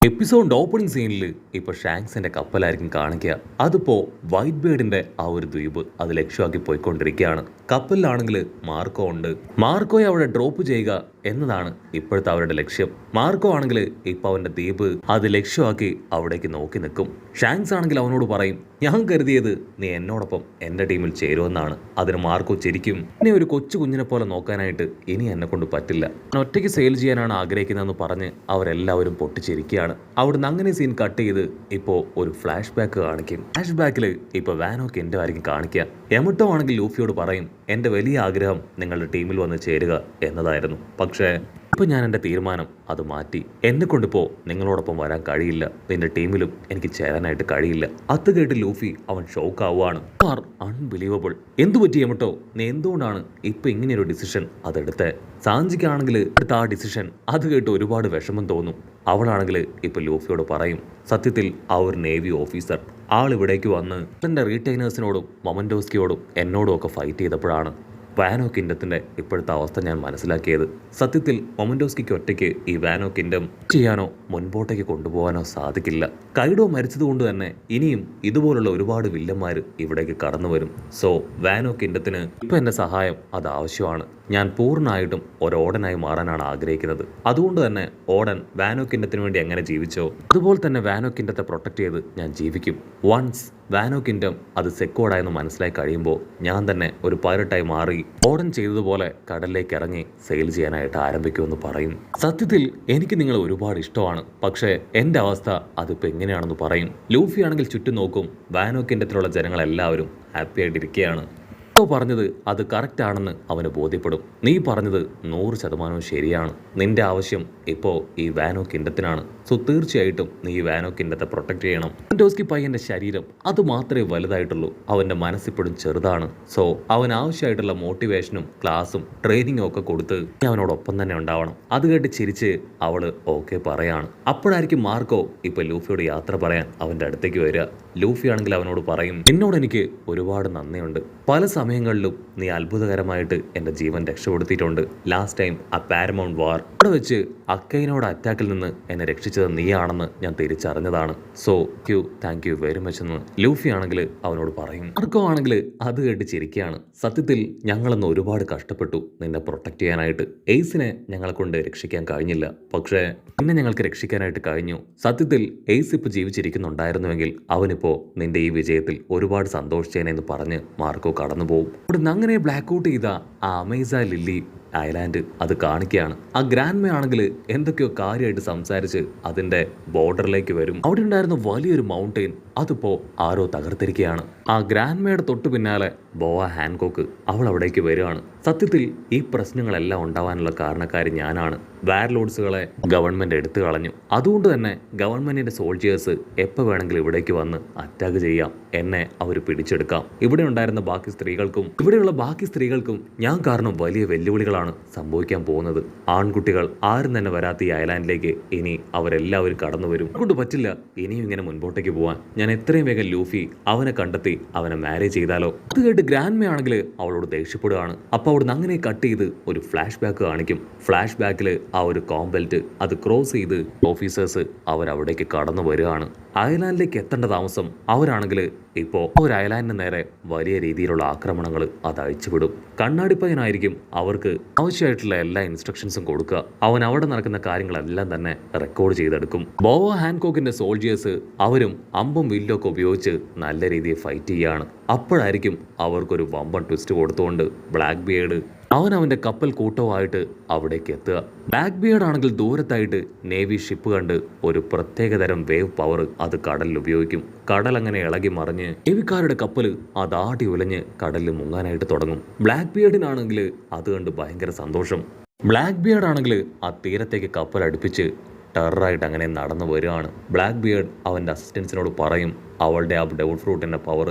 എപ്പിസോഡിന്റെ opening സീനിൽ ഇപ്പൊ ഷാങ്സിന്റെ കപ്പലായിരിക്കും കാണിക്കുക. അതിപ്പോ വൈറ്റ് ബേർഡിന്റെ ആ ഒരു ദ്വീപ് അത് ലക്ഷ്യമാക്കി പോയിക്കൊണ്ടിരിക്കുകയാണ്. കപ്പലിലാണെങ്കിൽ മാർക്കോ ഉണ്ട്. മാർക്കോയെ അവിടെ ഡ്രോപ്പ് ചെയ്യുക എന്നതാണ് ഇപ്പോഴത്തെ അവരുടെ ലക്ഷ്യം. മാർക്കോ ആണെങ്കിൽ ഇപ്പൊ അവന്റെ ദ്വീപ് അത് ലക്ഷ്യമാക്കി അവിടേക്ക് നോക്കി നിൽക്കും. ഷാങ്സ് ആണെങ്കിൽ അവനോട് പറയും, ഞാൻ കരുതിയത് നീ എന്നോടൊപ്പം എന്റെ ടീമിൽ ചേരുമെന്നാണ്. അതിന് മാർക്കോ ചിരിക്കും, ഇനി ഒരു കൊച്ചു കുഞ്ഞിനെ പോലെ നോക്കാനായിട്ട് ഇനി എന്നെ കൊണ്ട് പറ്റില്ല, ഞാൻ ഒറ്റയ്ക്ക് സെയിൽ ചെയ്യാനാണ് ആഗ്രഹിക്കുന്നതെന്ന് പറഞ്ഞ് അവരെല്ലാവരും പൊട്ടിച്ചിരിക്കുകയാണ്. അവിടുന്ന് അങ്ങനെ സീൻ കട്ട് ചെയ്ത് ഇപ്പോൾ ഒരു ഫ്ലാഷ് ബാക്ക് കാണിക്കും. ഫ്ലാഷ് ബാക്കിൽ ഇപ്പോൾ വാനോക്ക് എൻ്റെ ആയിരിക്കും കാണിക്കുക. എമട്ടോ ആണെങ്കിൽ ലൂഫിയോട് പറയും, എൻ്റെ വലിയ ആഗ്രഹം നിങ്ങളുടെ ടീമിൽ വന്ന് ചേരുക എന്നതായിരുന്നു. പക്ഷേ ഇപ്പം ഞാൻ എൻ്റെ തീരുമാനം അത് മാറ്റി. എന്നെ കൊണ്ടിപ്പോൾ നിങ്ങളോടൊപ്പം വരാൻ കഴിയില്ല, നിന്റെ ടീമിലും എനിക്ക് ചേരാനായിട്ട് കഴിയില്ല. അത് കേട്ട് ലൂഫി അവൻ ഷോക്ക് ആവുകയാണ്. അൺബിലീവബിൾ, എന്തു പറ്റി എമട്ടോ, നീ എന്തുകൊണ്ടാണ് ഇപ്പം ഇങ്ങനെയൊരു ഡിസിഷൻ അതെടുത്തേ? സാഞ്ചിക്കാണെങ്കിൽ എടുത്ത ആ ഡിസിഷൻ അത് കേട്ട് ഒരുപാട് വിഷമം തോന്നും. അവളാണെങ്കിൽ ഇപ്പം ലൂഫിയോട് പറയും, സത്യത്തിൽ ആ ഒരു നേവി ഓഫീസർ ആളിവിടേക്ക് വന്ന് തൻ്റെ റീറ്റൈനേഴ്സിനോടും മൊമൻറ്റോസ്കിയോടും എന്നോടും ഒക്കെ ഫൈറ്റ് ചെയ്തപ്പോഴാണ് വാനോ കിൻഡത്തിൻ്റെ ഇപ്പോഴത്തെ അവസ്ഥ ഞാൻ മനസ്സിലാക്കിയത്. സത്യത്തിൽ മൊമൻറ്റോസ്കിക്ക് ഒറ്റയ്ക്ക് ഈ വാനോ കിൻഡം ചെയ്യാനോ മുൻപോട്ടേക്ക് കൊണ്ടുപോകാനോ സാധിക്കില്ല. കൈഡോ മരിച്ചതുകൊണ്ട് തന്നെ ഇനിയും ഇതുപോലുള്ള ഒരുപാട് വില്ലന്മാർ ഇവിടേക്ക് കടന്നു വരും. സോ വാനോ കിൻഡത്തിന് ഇപ്പം എൻ്റെ സഹായം അത് ആവശ്യമാണ്. ഞാൻ പൂർണ്ണമായിട്ടും ഒരു ഓടനായി മാറാനാണ് ആഗ്രഹിക്കുന്നത്. അതുകൊണ്ട് തന്നെ ഓടൻ വാനോ കിൻഡത്തിന് വേണ്ടി എങ്ങനെ ജീവിച്ചോ അതുപോലെ തന്നെ വാനോ കിൻഡത്തെ പ്രൊട്ടക്ട് ചെയ്ത് ഞാൻ ജീവിക്കും. വൺസ് വാനോ കിൻഡം അത് സെക്കോർഡായെന്ന് മനസ്സിലായി കഴിയുമ്പോൾ ഞാൻ തന്നെ ഒരു പൈറട്ടായി മാറി ഓടൻ ചെയ്തതുപോലെ കടലിലേക്ക് ഇറങ്ങി സെയിൽ ചെയ്യാനായിട്ട് ആരംഭിക്കുമെന്ന് പറയും. സത്യത്തിൽ എനിക്ക് നിങ്ങളെ ഒരുപാട് ഇഷ്ടമാണ്, പക്ഷേ എൻ്റെ അവസ്ഥ അതിപ്പോൾ എങ്ങനെയാണെന്ന് പറയും. ലൂഫി ആണെങ്കിൽ ചുറ്റും നോക്കും. വാനോ കിൻഡത്തിലുള്ള ജനങ്ങളെല്ലാവരും ഹാപ്പി ആയിട്ടിരിക്കുകയാണ്. പറഞ്ഞത് അത് കറക്റ്റ് ആണെന്ന് അവന് ബോധ്യപ്പെടും. നീ പറഞ്ഞത് 100% ശരിയാണ്. നിന്റെ ആവശ്യം ഇപ്പോൾ ഈ വാനോ കിൻഡത്തിനാണ്. സോ തീർച്ചയായിട്ടും നീ ഈ വാനോ കിൻഡത്തെ പ്രൊട്ടക്ട് ചെയ്യണം. മൊമൻറ്റോസ്കി പയ്യന്റെ ശരീരം അത് മാത്രമേ വലുതായിട്ടുള്ളൂ, അവന്റെ മനസ്സിപ്പോഴും ചെറുതാണ്. സോ അവൻ ആവശ്യമായിട്ടുള്ള മോട്ടിവേഷനും ക്ലാസും ട്രെയിനിങ്ങും ഒക്കെ കൊടുത്ത് അവനോടൊപ്പം തന്നെ ഉണ്ടാവണം. അത് കേട്ട് ചിരിച്ച് അവള് ഓക്കെ പറയാണ്. അപ്പോഴായിരിക്കും മാർക്കോ ഇപ്പൊ ലൂഫിയോട് യാത്ര പറയാൻ അവന്റെ അടുത്തേക്ക് വരിക. ലൂഫി ആണെങ്കിൽ അവനോട് പറയും, എന്നോട് എനിക്ക് ഒരുപാട് നന്ദിയുണ്ട്. പല സമയങ്ങളിലും നീ അത്ഭുതകരമായിട്ട് എൻ്റെ ജീവൻ രക്ഷപ്പെടുത്തിയിട്ടുണ്ട്. ലാസ്റ്റ് ടൈം ആ പാരമൗണ്ട് വാർ അവിടെ വെച്ച് അക്കൈനോട് അറ്റാക്കിൽ നിന്ന് എന്നെ രക്ഷിച്ചത് നീയാണെന്ന് ഞാൻ തിരിച്ചറിഞ്ഞതാണ്. So thank you very much എന്ന് ലൂഫി ആണെങ്കിൽ അവനോട് പറയും. മാർക്കോ ആണെങ്കിൽ അത് കേട്ട് ചിരിക്കുകയാണ്. സത്യത്തിൽ ഞങ്ങളൊന്ന് ഒരുപാട് കഷ്ടപ്പെട്ടു നിന്നെ പ്രൊട്ടക്ട് ചെയ്യാനായിട്ട്. എയ്സിനെ ഞങ്ങളെ കൊണ്ട് രക്ഷിക്കാൻ കഴിഞ്ഞില്ല, പക്ഷേ നിന്നെ ഞങ്ങൾക്ക് രക്ഷിക്കാനായിട്ട് കഴിഞ്ഞു. സത്യത്തിൽ എയ്സ് ഇപ്പോൾ ജീവിച്ചിരിക്കുന്നുണ്ടായിരുന്നുവെങ്കിൽ അവനിപ്പോൾ നിന്റെ ഈ വിജയത്തിൽ ഒരുപാട് സന്തോഷിച്ചേനെന്ന് പറഞ്ഞ് മാർക്കോ കടന്നു പോകും. അവിടുന്ന് അങ്ങനെ ബ്ലാക്ക് ഔട്ട് ചെയ്ത ആ അമേസ ലില്ലി ഐലാൻഡ് അത് കാണിക്കുകയാണ്. ആ ഗ്രാൻഡ് ആണെങ്കിൽ എന്തൊക്കെയോ കാര്യമായിട്ട് സംസാരിച്ച് അതിന്റെ ബോർഡറിലേക്ക് വരും. അവിടെ ഉണ്ടായിരുന്ന വലിയൊരു മൗണ്ടെയിൻ അതിപ്പോ ആരോ തകർത്തിരിക്കുകയാണ്. ആ ഗ്രാൻഡ് തൊട്ടു പിന്നാലെ ബോവ ഹാൻകോക്ക് അവൾ അവിടേക്ക് വരികയാണ്. സത്യത്തിൽ ഈ പ്രശ്നങ്ങളെല്ലാം ഉണ്ടാവാനുള്ള കാരണക്കാരി ഞാനാണ്. വാർലോഡ്സുകളെ ഗവൺമെന്റ് എടുത്തു കളഞ്ഞു. അതുകൊണ്ട് തന്നെ ഗവൺമെന്റിന്റെ സോൾജിയേഴ്സ് എപ്പോൾ വേണമെങ്കിലും ഇവിടേക്ക് വന്ന് അറ്റാക്ക് ചെയ്യാം, എന്നെ അവർ പിടിച്ചെടുക്കാം. ഇവിടെ ഉണ്ടായിരുന്ന ഇവിടെയുള്ള ബാക്കി സ്ത്രീകൾക്കും ഞാൻ കാരണം വലിയ വെല്ലുവിളികളാണ് സംഭവിക്കാൻ പോകുന്നത്. ആൺകുട്ടികൾ ആരും തന്നെ വരാത്ത ഈ ഐലാൻഡിലേക്ക് ഇനി അവരെല്ലാവരും കടന്നു വരും. അതുകൊണ്ട് പറ്റില്ല ഇനിയും ഇങ്ങനെ മുൻപോട്ടേക്ക് പോവാൻ. ഞാൻ എത്രയും വേഗം ലൂഫി അവനെ കണ്ടെത്തി അവനെ മാരേജ് ചെയ്താലോ. അത് കേട്ട് ഗ്രാൻഡ് ആണെങ്കിൽ അവളോട് ദേഷ്യപ്പെടുകയാണ്. അപ്പോൾ അവിടുന്ന് അങ്ങനെ കട്ട് ചെയ്ത് ഒരു ഫ്ലാഷ് ബാക്ക് കാണിക്കും. ഫ്ലാഷ് ബാക്കിൽ ആ ഒരു കോംബെൽറ്റ് അത് ക്രോസ് ചെയ്ത് ഓഫീസേഴ്സ് അവരവിടേക്ക് കടന്നു വരികയാണ്. ഐലാൻഡിലേക്ക് എത്തേണ്ട താമസം അവരാണെങ്കിൽ ഇപ്പോൾ ഒരു ഐലാൻഡിന് നേരെ വലിയ രീതിയിലുള്ള ആക്രമണങ്ങൾ അത് അഴിച്ചുവിടും. കണ്ണാടിപ്പയ്യനായിരിക്കും അവർക്ക് ആവശ്യമായിട്ടുള്ള എല്ലാ ഇൻസ്ട്രക്ഷൻസും കൊടുക്കുക. അവൻ അവിടെ നടക്കുന്ന കാര്യങ്ങളെല്ലാം തന്നെ റെക്കോർഡ് ചെയ്തെടുക്കും. ബോവ ഹാൻകോക്കിന്റെ സോൾജിയേഴ്സ് അവരും അമ്പും വില്ലൊക്കെ ഉപയോഗിച്ച് നല്ല രീതിയിൽ ഫൈറ്റ് ചെയ്യുകയാണ്. അപ്പോഴായിരിക്കും അവർക്കൊരു വമ്പൻ ട്വിസ്റ്റ് കൊടുത്തുകൊണ്ട് ബ്ലാക്ക് ബിയേർഡ് അവൻ്റെ കപ്പൽ കൂട്ടവുമായിട്ട് അവിടേക്ക് എത്തുക. ബ്ലാക്ക് ബിയേർഡ് ആണെങ്കിൽ ദൂരത്തായിട്ട് നേവി ഷിപ്പ് കണ്ട് ഒരു പ്രത്യേകതരം വേവ് പവർ അത് കടലിൽ ഉപയോഗിക്കും. കടൽ അങ്ങനെ ഇളകി മറിഞ്ഞ് നേവിക്കാരുടെ കപ്പൽ അതാടി ഉലഞ്ഞ് കടലിൽ മുങ്ങാനായിട്ട് തുടങ്ങും. ബ്ലാക്ക് ബിയേർഡിനാണെങ്കിൽ അത് കണ്ട് ഭയങ്കര സന്തോഷം. ബ്ലാക്ക് ബിയേർഡ് ആണെങ്കിൽ ആ തീരത്തേക്ക് കപ്പൽ അടുപ്പിച്ച് ടെററായിട്ട് അങ്ങനെ നടന്നു വരികയാണ്. ബ്ലാക്ക് ബിയേർഡ് അവൻ്റെ അസിസ്റ്റൻസിനോട് പറയും, അവളുടെ ആ ഡെവിൾ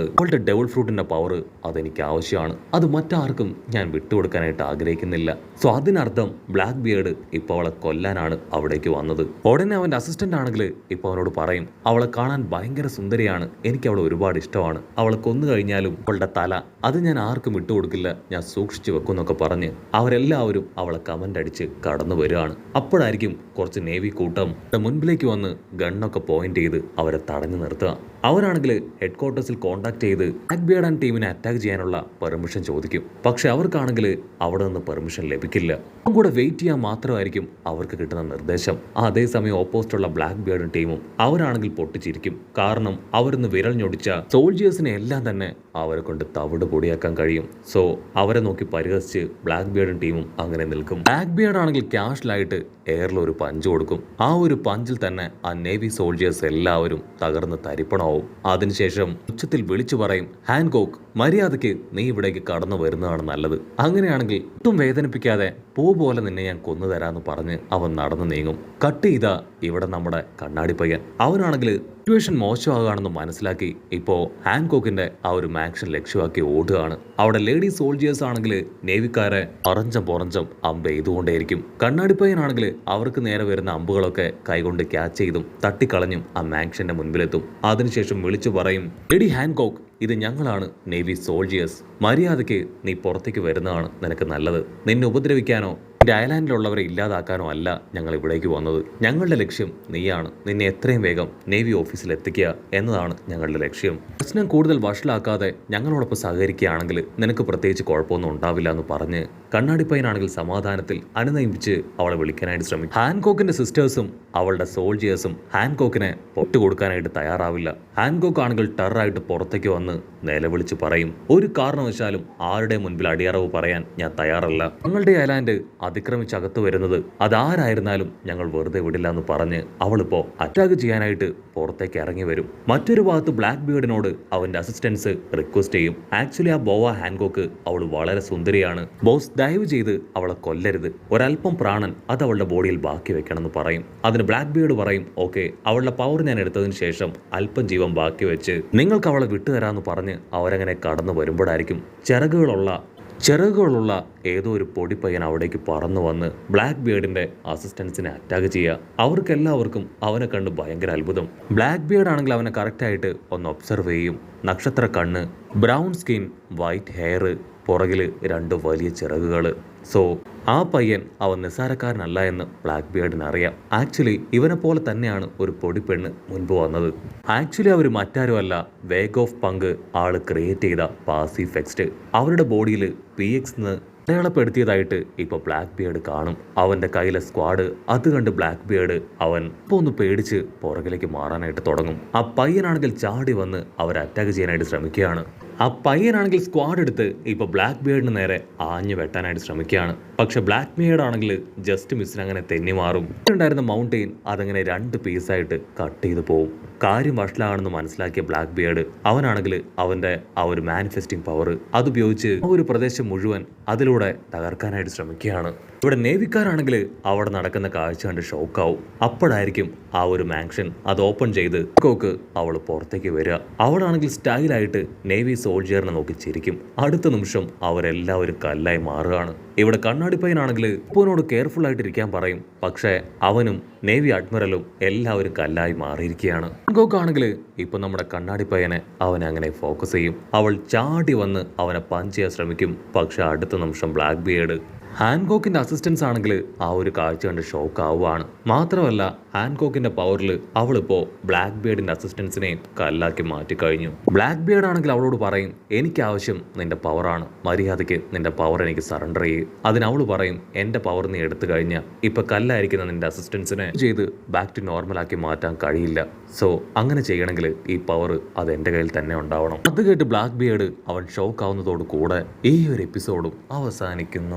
ഫ്രൂട്ടിന്റെ പവർ അതെനിക്ക് ആവശ്യമാണ്. അത് മറ്റാർക്കും ഞാൻ വിട്ടുകൊടുക്കാനായിട്ട് ആഗ്രഹിക്കുന്നില്ല. സോ അതിനർത്ഥം ബ്ലാക്ക് ബിയേർഡ് ഇപ്പോൾ അവളെ കൊല്ലാനാണ് അവിടേക്ക് വന്നത്. ഉടനെ അവന്റെ അസിസ്റ്റന്റ് ആണെങ്കിൽ ഇപ്പോൾ അവനോട് പറയും, അവളെ കാണാൻ ഭയങ്കര സുന്ദരിയാണ്, എനിക്ക് അവളെ ഒരുപാട് ഇഷ്ടമാണ്, അവളെ കൊന്നു കഴിഞ്ഞാലും അവളുടെ തല അത് ഞാൻ ആർക്കും വിട്ടുകൊടുക്കില്ല, ഞാൻ സൂക്ഷിച്ചു വെക്കും എന്നൊക്കെ പറഞ്ഞ് അവരെല്ലാവരും അവളെ കമന്റ് അടിച്ച് കടന്നു വരികയാണ്. അപ്പോഴായിരിക്കും കുറച്ച് നേവി കൂട്ടം മുൻപിലേക്ക് വന്ന് ഗണ്ണൊക്കെ പോയിന്റ് ചെയ്ത് അവരെ തടഞ്ഞു നിർത്തുക. അവരാണെങ്കിൽ ഹെഡ് ക്വാർട്ടേഴ്സിൽ കോൺടാക്ട് ചെയ്ത് ബ്ലാക്ക് ബിയേർഡ് ആൻഡ് ടീമിനെ അറ്റാക്ക് ചെയ്യാനുള്ള പെർമിഷൻ ചോദിക്കും. പക്ഷെ അവർക്കാണെങ്കിൽ അവിടെ നിന്ന് പെർമിഷൻ ലഭിക്കില്ല. കൂടെ വെയിറ്റ് ചെയ്യാൻ മാത്രമായിരിക്കും അവർക്ക് കിട്ടുന്ന നിർദ്ദേശം. അതേസമയം ഓപ്പോസിറ്റുള്ള ബ്ലാക്ക് ബിയേർഡ് ടീമും അവരാണെങ്കിൽ പൊട്ടിച്ചിരിക്കും. കാരണം അവരിന്ന് വിരൽ ഞൊടിച്ച സോൾജിയേഴ്സിനെ എല്ലാം തന്നെ അവരെ കൊണ്ട് തവിട് പൊടിയാക്കാൻ കഴിയും. സോ അവരെ നോക്കി പരിഹസിച്ച് ബ്ലാക്ക് ബിയേർഡ് ടീമും അങ്ങനെ നിൽക്കും. ബ്ലാക്ക് ബിയേർഡ് ആണെങ്കിൽ ക്യാഷ്വലായിട്ട് എയറിൽ ഒരു പഞ്ച് കൊടുക്കും. ആ ഒരു പഞ്ചിൽ തന്നെ ആ നേവി സോൾജിയേഴ്സ് എല്ലാവരും തകർന്ന് തരിപ്പണമാവും. അതിനുശേഷം ഉച്ചത്തിൽ വിളിച്ചു പറയും, ഹാൻകോക്ക്, മര്യാദയ്ക്ക് നീ ഇവിടേക്ക് കടന്നു വരുന്നതാണ് നല്ലത്. അങ്ങനെയാണെങ്കിൽ ഒട്ടും വേദനിപ്പിക്കാതെ പൂ പോലെ നിന്നെ ഞാൻ കൊന്നു തരാന്ന് പറഞ്ഞ് അവൻ നടന്നു നീങ്ങും. കട്ട് ചെയ്ത ഇവിടെ നമ്മുടെ കണ്ണാടി പയ്യൻ അവനാണെങ്കിൽ സിറ്റുവേഷൻ മോശമാകാണെന്ന് മനസ്സിലാക്കി ഇപ്പോൾ ഹാൻകോക്കിന്റെ ആ ഒരു മാക്ഷൻ ലക്ഷ്യമാക്കി ഓടുകയാണ്. അവിടെ ലേഡി സോൾജിയേഴ്സ് ആണെങ്കിൽ നേവിക്കാരെ പുറഞ്ചം അമ്പ് ചെയ്തുകൊണ്ടേയിരിക്കും. കണ്ണാടിപ്പയ്യനാണെങ്കിൽ അവർക്ക് നേരെ വരുന്ന അമ്പുകളൊക്കെ കൈകൊണ്ട് ക്യാച്ച് ചെയ്തും തട്ടിക്കളഞ്ഞും ആ മാക്ഷന്റെ മുൻപിലെത്തും. അതിനുശേഷം വിളിച്ചു പറയും, ലേഡി ഹാൻകോക്ക്, ഇത് ഞങ്ങളാണ് നേവി സോൾജിയേഴ്സ്, മര്യാദയ്ക്ക് നീ പുറത്തേക്ക് വരുന്നതാണ് നിനക്ക് നല്ലത്. നിന്നെ ഉപദ്രവിക്കാനോ നിന്റെ ഐലാൻഡിലുള്ളവരെ ഇല്ലാതാക്കാനോ അല്ല ഞങ്ങൾ ഇവിടേക്ക് വന്നത്. ഞങ്ങളുടെ ലക്ഷ്യം നീയാണ്. നിന്നെ എത്രയും വേഗം നേവി ഓഫീസിൽ എത്തിക്കുക എന്നതാണ് ഞങ്ങളുടെ ലക്ഷ്യം. പ്രശ്നം കൂടുതൽ വഷളാക്കാതെ ഞങ്ങളോടൊപ്പം സഹകരിക്കുകയാണെങ്കിൽ നിനക്ക് പ്രത്യേകിച്ച് കുഴപ്പമൊന്നും ഉണ്ടാവില്ല എന്ന് പറഞ്ഞ് കണ്ണാടിപ്പയ്യനാണെങ്കിൽ സമാധാനത്തിൽ അനുനയിപ്പിച്ച് അവളെ വിളിക്കാനായിട്ട് ശ്രമിക്കും. ഹാൻകോക്കിന്റെ സിസ്റ്റേഴ്സും അവളുടെ സോൾജിയേഴ്സും ഹാൻകോക്കിനെ കൊടുക്കാനായിട്ട് തയ്യാറാവില്ല. ഹാൻകോക്ക് ആണെങ്കിൽ ടെററായിട്ട് പുറത്തേക്ക് വന്ന് നിലവിളിച്ച് പറയും, ഒരു കാരണവശാലും ആരുടെ മുൻപിൽ അടിയറവ് പറയാൻ ഞാൻ തയ്യാറല്ല. ഞങ്ങളുടെ ഐലാൻഡ് അതിക്രമിച്ചകത്ത് വരുന്നത് അതാരായിരുന്നാലും ഞങ്ങൾ വെറുതെ വിടില്ല എന്ന് പറഞ്ഞ് അവളിപ്പോ അറ്റാക്ക് ചെയ്യാനായിട്ട് പുറത്തേക്ക് ഇറങ്ങി വരും. മറ്റൊരു ഭാഗത്ത് ബ്ലാക്ക് ബിയേർഡിനോട് അവന്റെ അസിസ്റ്റൻസ് റിക്വസ്റ്റ് ചെയ്യും, ആക്ച്വലി ആ ബോവ ഹാൻകോക്ക് അവൾ വളരെ സുന്ദരിയാണ്, ബോസ് ദയവ് ചെയ്ത് അവളെ കൊല്ലരുത്, ഒരല്പം പ്രാണൻ അത് അവളുടെ ബോഡിയിൽ ബാക്കി വെക്കണം എന്ന് പറയും. അതിന് ബ്ലാക്ക് ബിയേർഡ് പറയും, ഓക്കെ, അവളുടെ പവർ ഞാൻ എടുത്തതിന് ശേഷം അല്പം ജീവൻ ബാക്കി വെച്ച് നിങ്ങൾക്ക് അവളെ വിട്ടുതരാമെന്ന് പറഞ്ഞ് അവരങ്ങനെ കടന്നു വരുമ്പോഴായിരിക്കും ചിറകുകളുള്ള ഏതോ ഒരു പൊടിപ്പയ്യൻ അവിടേക്ക് പറന്നു വന്ന് ബ്ലാക്ക് ബിയേർഡിന്റെ അസിസ്റ്റൻസിനെ അറ്റാക്ക് ചെയ്യുക. അവർക്കെല്ലാവർക്കും അവനെ കണ്ട് ഭയങ്കര അത്ഭുതം. ബ്ലാക്ക് ബിയേർഡ് ആണെങ്കിൽ അവനെ കറക്റ്റായിട്ട് ഒന്ന് ഒബ്സർവ് ചെയ്യും. നക്ഷത്ര കണ്ണ്, ബ്രൗൺ സ്കിൻ, വൈറ്റ് ഹെയർ, പുറകിൽ 2 വലിയ ചിറകുകൾ. സോ ആ പയ്യൻ അവൻ നിസ്സാരക്കാരനല്ല എന്ന് ബ്ലാക്ക് ബിയേർഡിന് അറിയാം. ആക്ച്വലി ഇവനെ പോലെ തന്നെയാണ് ഒരു പൊടിപ്പെണ്ണ് മുൻപ് വന്നത്. ആക്ച്വലി അവർ മറ്റാരുമല്ല, വേഗ് ഓഫ് പങ്ക് ആള് ക്രിയേറ്റ് ചെയ്ത പാസീവ് എക്സ്റ്റ്. അവരുടെ ബോഡിയിൽ PX അടയാളപ്പെടുത്തിയതായിട്ട് ഇപ്പോൾ ബ്ലാക്ക് ബിയേർഡ് കാണും. അവന്റെ കയ്യിലെ സ്ക്വാഡ് അത് കണ്ട് ബ്ലാക്ക് ബിയേർഡ് അവൻ ഇപ്പോൾ ഒന്ന് പേടിച്ച് പുറകിലേക്ക് മാറാനായിട്ട് തുടങ്ങും. ആ പയ്യനാണെങ്കിൽ ചാടി വന്ന് അവരെ അറ്റാക്ക് ചെയ്യാനായിട്ട് ശ്രമിക്കുകയാണ്. ആ പയ്യനാണെങ്കിൽ സ്ക്വാഡ് എടുത്ത് ഇപ്പോൾ ബ്ലാക്ക് ബിയേർഡിന് നേരെ ആഞ്ഞു വെട്ടാനായിട്ട് ശ്രമിക്കുകയാണ്. പക്ഷെ ബ്ലാക്ക് ബിയേർഡ് ആണെങ്കിൽ ജസ്റ്റ് മിസ്സിന് അങ്ങനെ തെന്നി മാറും. ഉണ്ടായിരുന്ന മൗണ്ടെയിൻ അതങ്ങനെ 2 പീസായിട്ട് കട്ട് ചെയ്ത് പോവും. കാര്യം വഷളാണെന്ന് മനസ്സിലാക്കിയ ബ്ലാക്ക് ബിയേർഡ് അവനാണെങ്കിൽ അവന്റെ ആ ഒരു മാനിഫെസ്റ്റിംഗ് പവർ അതുപയോഗിച്ച് ആ ഒരു പ്രദേശം മുഴുവൻ അതിലൂടെ തകർക്കാനായിട്ട് ശ്രമിക്കുകയാണ്. ഇവിടെ നേവിക്കാരാണെങ്കിൽ അവിടെ നടക്കുന്ന കാഴ്ച കണ്ട് ഷോക്കാവും. അപ്പോഴായിരിക്കും ആ ഒരു മാൻഷൻ അത് ഓപ്പൺ ചെയ്ത് കോക്ക് അവൾ പുറത്തേക്ക് വരിക. അവളാണെങ്കിൽ സ്റ്റൈലായിട്ട് നേവി സോൾജിയറിനെ നോക്കി ചിരിക്കും. അടുത്ത നിമിഷം അവരെല്ലാവരും കല്ലായി മാറുകയാണ്. ഇവിടെ കണ്ണാടിപ്പയ്യനാണെങ്കിൽ ഉപ്പനോട് കെയർഫുൾ ആയിട്ടിരിക്കാൻ പറയും. പക്ഷേ അവനും നേവി അഡ്മിറലും എല്ലാവരും കല്ലായി മാറിയിരിക്കുകയാണ്. കോക്കാണെങ്കിൽ ഇപ്പൊ നമ്മുടെ കണ്ണാടിപ്പയ്യനെ അവനെ അങ്ങനെ ഫോക്കസ് ചെയ്യും. അവൾ ചാടി വന്ന് അവനെ പഞ്ച് ചെയ്യാൻ ശ്രമിക്കും. പക്ഷെ അടുത്ത നിമിഷം ബ്ലാക്ക് ബിയേർഡ് ഹാൻകോക്കിന്റെ അസിസ്റ്റൻസ് ആണെങ്കിൽ ആ ഒരു കാഴ്ച കണ്ട് ഷോക്ക് ആവുകയാണ്. മാത്രമല്ല ഹാൻകോക്കിന്റെ പവറിൽ അവളിപ്പോ ബ്ലാക്ക് ബിയേർഡിന്റെ അസിസ്റ്റൻസിനെ കല്ലാക്കി മാറ്റി കഴിഞ്ഞു. ബ്ലാക്ക് ബിയേർഡ് ആണെങ്കിൽ അവളോട് പറയും, എനിക്ക് ആവശ്യം നിന്റെ പവറാണ്, മര്യാദയ്ക്ക് നിന്റെ പവർ എനിക്ക് സറണ്ടർ ചെയ്യും. അതിനവൾ പറയും, എന്റെ പവർ നീ എടുത്തു കഴിഞ്ഞാൽ ഇപ്പൊ കല്ലായിരിക്കുന്ന നിന്റെ അസിസ്റ്റൻസിനെ ചെയ്ത് ബാക്ക് ടു നോർമൽ ആക്കി മാറ്റാൻ കഴിയില്ല. സോ അങ്ങനെ ചെയ്യണമെങ്കിൽ ഈ പവർ അത് എന്റെ കയ്യിൽ തന്നെ ഉണ്ടാവണം. അത് കേട്ട് ബ്ലാക്ക് ബിയേർഡ് അവൻ ഷോക്ക് ആവുന്നതോട് കൂടെ ഈ ഒരു എപ്പിസോഡും അവസാനിക്കുന്നു.